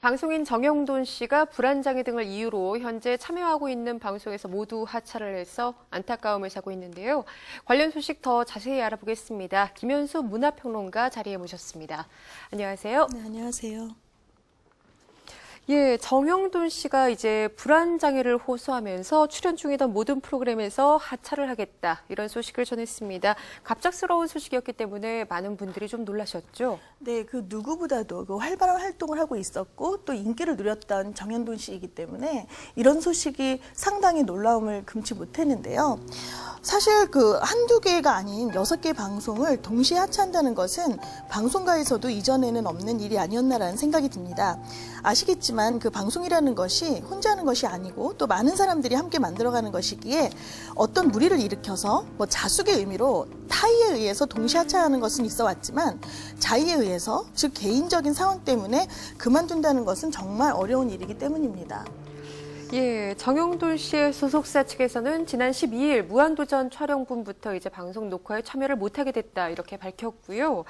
방송인 정영돈 씨가 불안장애 등을 이유로 현재 참여하고 있는 방송에서 모두 하차를 해서 안타까움을 사고 있는데요. 관련 소식 더 자세히 알아보겠습니다. 김현수 문화평론가 자리에 모셨습니다. 안녕하세요. 네, 안녕하세요. 예, 정영돈 씨가 이제 불안장애를 호소하면서 출연 중이던 모든 프로그램에서 하차를 하겠다, 이런 소식을 전했습니다. 갑작스러운 소식이었기 때문에 많은 분들이 좀 놀라셨죠? 네, 그 누구보다도 그 활발한 활동을 하고 있었고 또 인기를 누렸던 정영돈 씨이기 때문에 이런 소식이 상당히 놀라움을 금치 못했는데요. 사실 그 한두 개가 아닌 6개 방송을 동시에 하차한다는 것은 방송가에서도 이전에는 없는 일이 아니었나라는 생각이 듭니다. 아시겠지만 그 방송이라는 것이 혼자 하는 것이 아니고 또 많은 사람들이 함께 만들어가는 것이기에 어떤 무리를 일으켜서 뭐 자숙의 의미로 타의에 의해서 동시에 하차하는 것은 있어 왔지만 자의에 의해서, 즉 개인적인 상황 때문에 그만둔다는 것은 정말 어려운 일이기 때문입니다. 예, 정영돈 씨의 소속사 측에서는 지난 12일 무한도전 촬영분부터 이제 방송 녹화에 참여를 못하게 됐다, 이렇게 밝혔고요.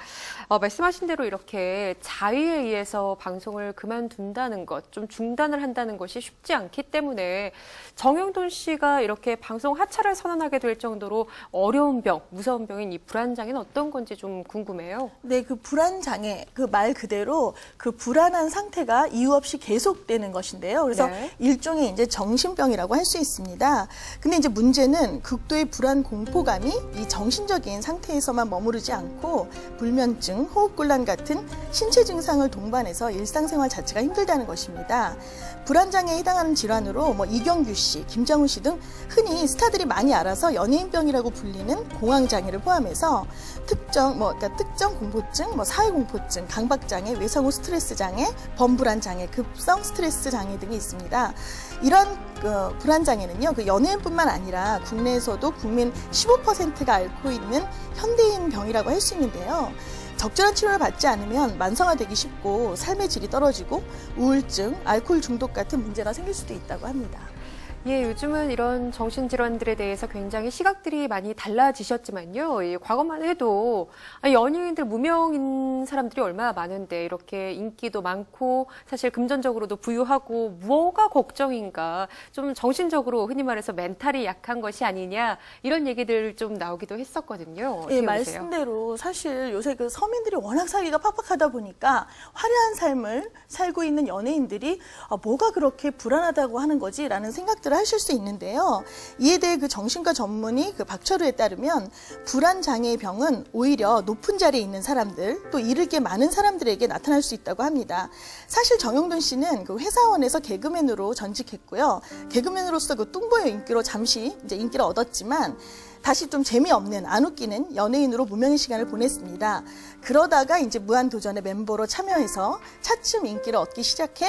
말씀하신 대로 이렇게 자의에 의해서 방송을 그만둔다는 것, 좀 중단을 한다는 것이 쉽지 않기 때문에 정영돈 씨가 이렇게 방송 하차를 선언하게 될 정도로 어려운 병, 무서운 병인 이 불안장애는 어떤 건지 좀 궁금해요. 네, 그 불안장애, 그 말 그대로 그 불안한 상태가 이유 없이 계속되는 것인데요. 그래서 네. 일종의 이제 정신병이라고 할 수 있습니다. 근데 이제 문제는 극도의 불안 공포감이 이 정신적인 상태에서만 머무르지 않고 불면증, 호흡곤란 같은 신체 증상을 동반해서 일상생활 자체가 힘들다는 것입니다. 불안장애에 해당하는 질환으로 뭐 이경규 씨, 김장훈 씨 등 흔히 스타들이 많이 알아서 연예인병이라고 불리는 공황장애를 포함해서 그러니까 특정 공포증, 뭐 사회공포증, 강박장애, 외상후 스트레스 장애, 범불안장애, 급성 스트레스 장애 등이 있습니다. 이런 불안장애는요, 그 연예인뿐만 아니라 국내에서도 국민 15%가 앓고 있는 현대인 병이라고 할 수 있는데요. 적절한 치료를 받지 않으면 만성화되기 쉽고 삶의 질이 떨어지고 우울증, 알코올 중독 같은 문제가 생길 수도 있다고 합니다. 예, 요즘은 이런 정신질환들에 대해서 굉장히 시각들이 많이 달라지셨지만요. 과거만 해도 연예인들, 무명인 사람들이 얼마나 많은데 이렇게 인기도 많고 사실 금전적으로도 부유하고 뭐가 걱정인가, 좀 정신적으로 흔히 말해서 멘탈이 약한 것이 아니냐, 이런 얘기들 좀 나오기도 했었거든요. 어떻게 예, 보세요? 말씀대로 사실 요새 그 서민들이 워낙 살기가 팍팍하다 보니까 화려한 삶을 살고 있는 연예인들이 뭐가 그렇게 불안하다고 하는 거지라는 생각들을 하실 수 있는데요. 이에 대해 그 정신과 전문의 그 박철우에 따르면 불안 장애의 병은 오히려 높은 자리에 있는 사람들, 또 이를 게 많은 사람들에게 나타날 수 있다고 합니다. 사실 정영돈 씨는 그 회사원에서 개그맨으로 전직했고요. 개그맨으로서 그 뚱보의 인기로 잠시 이제 인기를 얻었지만 다시 좀 재미없는, 안 웃기는 연예인으로 무명의 시간을 보냈습니다. 그러다가 이제 무한도전의 멤버로 참여해서 차츰 인기를 얻기 시작해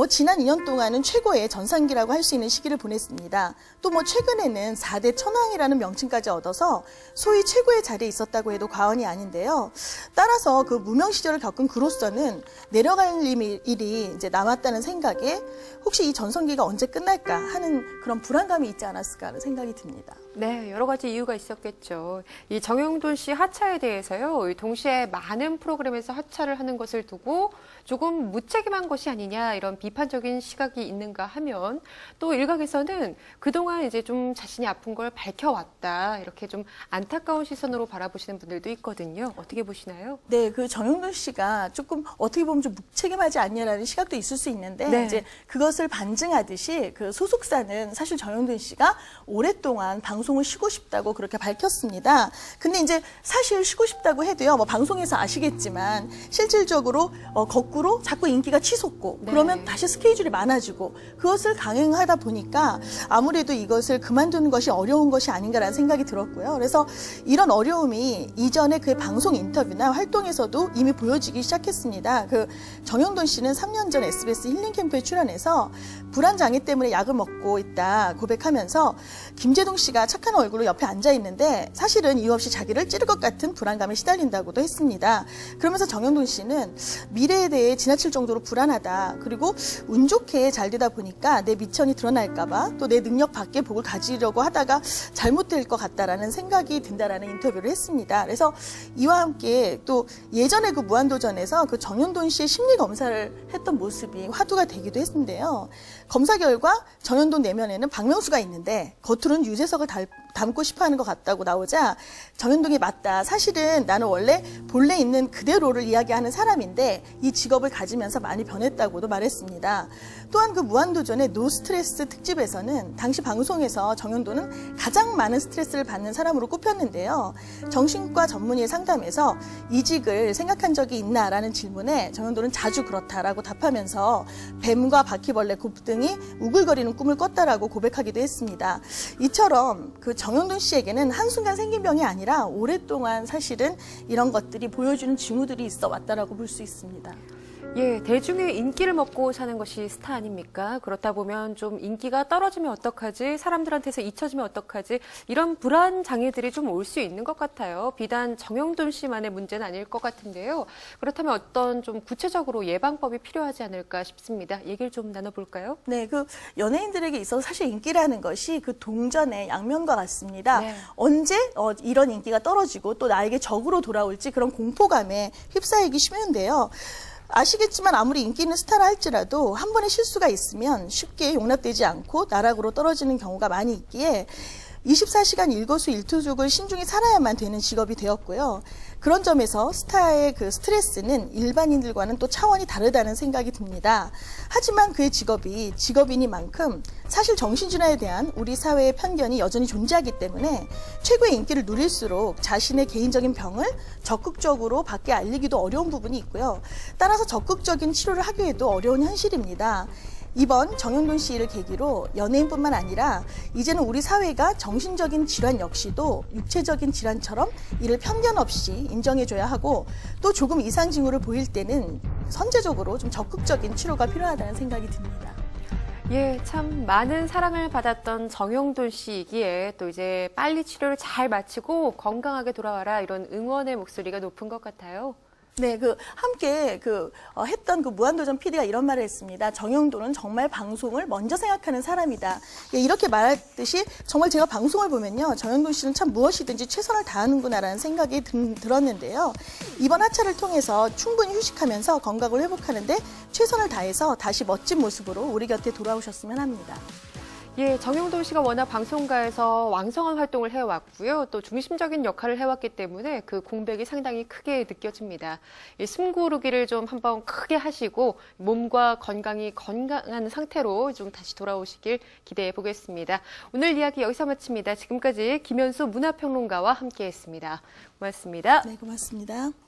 지난 2년 동안은 최고의 전성기라고 할 수 있는 시기를 보냈습니다. 또 최근에는 4대 천왕이라는 명칭까지 얻어서 소위 최고의 자리에 있었다고 해도 과언이 아닌데요. 따라서 그 무명 시절을 겪은 그로서는 내려갈 일이 이제 남았다는 생각에 혹시 이 전성기가 언제 끝날까 하는 그런 불안감이 있지 않았을까 하는 생각이 듭니다. 네, 여러 가지 이유가 있었겠죠. 이 정영돈 씨 하차에 대해서요, 동시에 많은 프로그램에서 하차를 하는 것을 두고 조금 무책임한 것이 아니냐, 이런 비판적인 시각이 있는가 하면, 또 일각에서는 그동안 이제 좀 자신이 아픈 걸 밝혀왔다, 이렇게 좀 안타까운 시선으로 바라보시는 분들도 있거든요. 어떻게 보시나요? 네, 그 정영돈 씨가 조금 어떻게 보면 좀 무책임하지 않냐라는 시각도 있을 수 있는데, 네. 이제 그것을 반증하듯이 그 소속사는 사실 정영돈 씨가 오랫동안 방송을 쉬고 싶다고 그렇게 밝혔습니다. 근데 이제 사실 쉬고 싶다고 해도요, 방송에서 아시겠지만 실질적으로 거꾸로 자꾸 인기가 치솟고, 네. 그러면 다시 스케줄이 많아지고, 그것을 강행하다 보니까 아무래도 이것을 그만두는 것이 어려운 것이 아닌가라는 생각이 들었고요. 그래서 이런 어려움이 이전에 그의 방송 인터뷰나 활동에서도 이미 보여지기 시작했습니다. 그 정영돈 씨는 3년 전 SBS 힐링 캠프에 출연해서 불안 장애 때문에 약을 먹고 있다 고백하면서 김제동 씨가 착한 얼굴로 옆에 앉아 있는데 사실은 이유 없이 자기를 찌를 것 같은 불안감에 시달린다고도 했습니다. 그러면서 정영돈 씨는 미래에 대해 지나칠 정도로 불안하다. 그리고 운 좋게 잘 되다 보니까 내 미천이 드러날까봐 또 내 능력 밖의 복을 가지려고 하다가 잘못될 것 같다라는 생각이 든다라는 인터뷰를 했습니다. 그래서 이와 함께 또 예전에 그 무한도전에서 그 정영돈 씨의 심리 검사를 했던 모습이 화두가 되기도 했는데요. 검사 결과 정영돈 내면에는 박명수가 있는데 겉으로는 유재석을 닮고 싶어하는 것 같다고 나오자 정영돈이 맞다. 사실은 나는 원래 본래 있는 그대로를 이야기하는 사람인데 이 직업을 가지면서 많이 변했다고도 말했습니다. 또한 그 무한도전의 노스트레스 특집에서는 당시 방송에서 정영돈은 가장 많은 스트레스를 받는 사람으로 꼽혔는데요. 정신과 전문의의 상담에서 이직을 생각한 적이 있나라는 질문에 정영돈은 자주 그렇다라고 답하면서 뱀과 바퀴벌레, 곱등이 우글거리는 꿈을 꿨다라고 고백하기도 했습니다. 이처럼 그 정영돈 씨에게는 한순간 생긴 병이 아니라 오랫동안 사실은 이런 것들이 보여주는 징후들이 있어 왔다라고 볼 수 있습니다. 예, 대중의 인기를 먹고 사는 것이 스타 아닙니까? 그렇다 보면 좀 인기가 떨어지면 어떡하지? 사람들한테서 잊혀지면 어떡하지? 이런 불안 장애들이 좀 올 수 있는 것 같아요. 비단 정영돈 씨만의 문제는 아닐 것 같은데요. 그렇다면 어떤 좀 구체적으로 예방법이 필요하지 않을까 싶습니다. 얘기를 좀 나눠볼까요? 네, 그 연예인들에게 있어서 사실 인기라는 것이 그 동전의 양면과 같습니다. 네. 언제 이런 인기가 떨어지고 또 나에게 적으로 돌아올지 그런 공포감에 휩싸이기 쉬운데요. 아시겠지만 아무리 인기 있는 스타라 할지라도 한 번의 실수가 있으면 쉽게 용납되지 않고 나락으로 떨어지는 경우가 많이 있기에 24시간 일거수일투족을 신중히 살아야만 되는 직업이 되었고요. 그런 점에서 스타의 그 스트레스는 일반인들과는 또 차원이 다르다는 생각이 듭니다. 하지만 그의 직업이 직업이니만큼 사실 정신질환에 대한 우리 사회의 편견이 여전히 존재하기 때문에 최고의 인기를 누릴수록 자신의 개인적인 병을 적극적으로 밖에 알리기도 어려운 부분이 있고요. 따라서 적극적인 치료를 하기에도 어려운 현실입니다. 이번 정영돈 씨 일을 계기로 연예인뿐만 아니라 이제는 우리 사회가 정신적인 질환 역시도 육체적인 질환처럼 이를 편견 없이 인정해줘야 하고 또 조금 이상 징후를 보일 때는 선제적으로 좀 적극적인 치료가 필요하다는 생각이 듭니다. 예, 참 많은 사랑을 받았던 정영돈 씨이기에 또 이제 빨리 치료를 잘 마치고 건강하게 돌아와라 이런 응원의 목소리가 높은 것 같아요. 네, 함께 했던 그 무한도전 PD가 이런 말을 했습니다. 정영돈은 정말 방송을 먼저 생각하는 사람이다. 예, 이렇게 말했듯이 정말 제가 방송을 보면요. 정영돈 씨는 참 무엇이든지 최선을 다하는구나라는 생각이 들었는데요. 이번 하차를 통해서 충분히 휴식하면서 건강을 회복하는데 최선을 다해서 다시 멋진 모습으로 우리 곁에 돌아오셨으면 합니다. 예, 정영돈 씨가 워낙 방송가에서 왕성한 활동을 해왔고요. 또 중심적인 역할을 해왔기 때문에 그 공백이 상당히 크게 느껴집니다. 이 숨 고르기를 좀 한번 크게 하시고 몸과 건강한 상태로 좀 다시 돌아오시길 기대해 보겠습니다. 오늘 이야기 여기서 마칩니다. 지금까지 김현수 문화평론가와 함께했습니다. 고맙습니다. 네, 고맙습니다.